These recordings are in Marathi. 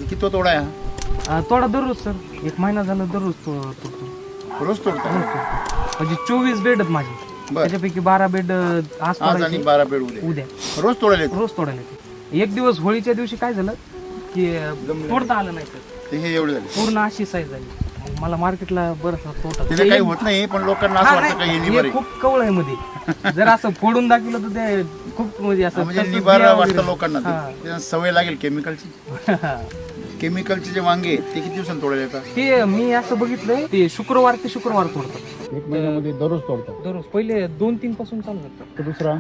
किती तोडा आहे हा? तोडा दररोज सर, 1 महिना झाला दररोज तोडतो. रोज तोडता? म्हणजे 24 बेड आहेत माझे, बर. त्याच्यापैकी 12 बेड आज आज आणि तोडायचे, 12 बेड उद्या उद्या रोज तोडायला येतो? रोज तोडायला येते. एक दिवस होळीच्या दिवशी काय झालं की तोडता आलं नाही सर, ते हे एवढे झाले. पूर्ण अशी साईज झाली. मग मला मार्केटला बरं तोटा. तिथे काही होत नाही, पण लोकांना असं वाटतं का हे निबार आहे. खूप कवळ आहे मध्ये, जर असं फोडून दाखवलं तर ते खूप म्हणजे असं म्हणजे तसंच निबार बिया वाटतं वगैरे. लोकांना ते. हा. त्यांना सवय लागेल केमिकलची. केमिकलचे जे वांगे आहेत, ते किती दिवसांनी तोडायला येतात? ते मी असं बघितलंय, ते शुक्रवार ते शुक्रवार तोडतात 1 महिन्यामध्ये दररोज तोडतात. दररोज. पहिले 2-3 पासून चालू होतं, तर दुसरा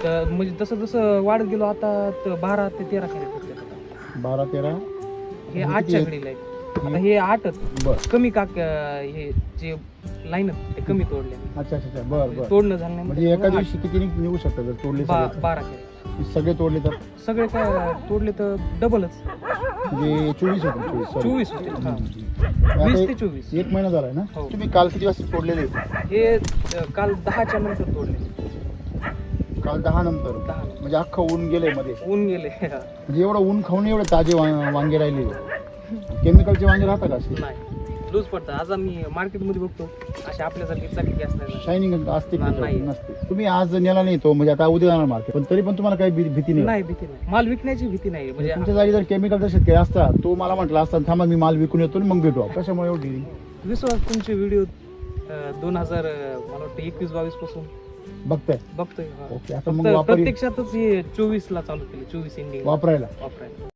तर म्हणजे जसं जसं वाढत गेलो आता 12 ते 13 कॅरेट होते आता. 12-13. हे 8च्या घडीला आहे. आता हे 8च बर. कमी हे जे लाईन ते कमी तोडले, अच्छा अच्छा अच्छा. बर बर. तोडणं झालं नाही म्हणजे एका दिवशी किती निघू शकतात जर तोडले सगळे? 12 कॅरेट सगळे तोडले तर? सगळे काय तोडले तर डबलच, म्हणजे 24 होते. 24 होते. हा. आता 20 ते 24. 1 महिना झालाय ना? हो. तुम्ही काल किती वाजता तोडलेले? हे काल 10च्या नंतर तोडले. काल 10 नंतर. 10 म्हणजे अख्खं ऊन गेलंय मध्ये. ऊन गेले. म्हणजे एवढं ऊन खाऊन एवढे ताजे वांगे राहिलेले. केमिकलचे वांगे राहतात का असे? नाही, लूज पडतात. आज आम्ही मार्केटमध्ये बघतो असे आपल्यासारखे चटके असतात. शायनिंग असते की नाही. नसते? तुम्ही आज नेला नाही तो, म्हणजे आता उद्या जाणार मार्केट, पण तरी पण तुम्हाला काही भीती नाही? नाही, भीती नाही. माल विकण्याची भीती नाही. म्हणजे तुमच्या जागी जर केमिकलचा शेतकरी असता, तो मला म्हटला असता थांबा मी माल विकून येतो आणि मग भेटू. कशामुळे एवढी? विश्वास तुमचे व्हिडिओ 2000 मला वाटतं 21-22 पासून बघताय? बघतोय. ओके. आता फक्त मग प्रत्यक्षातच हे 24 ला चालू केले, 24 एंडिंग वापरायला वापरायला.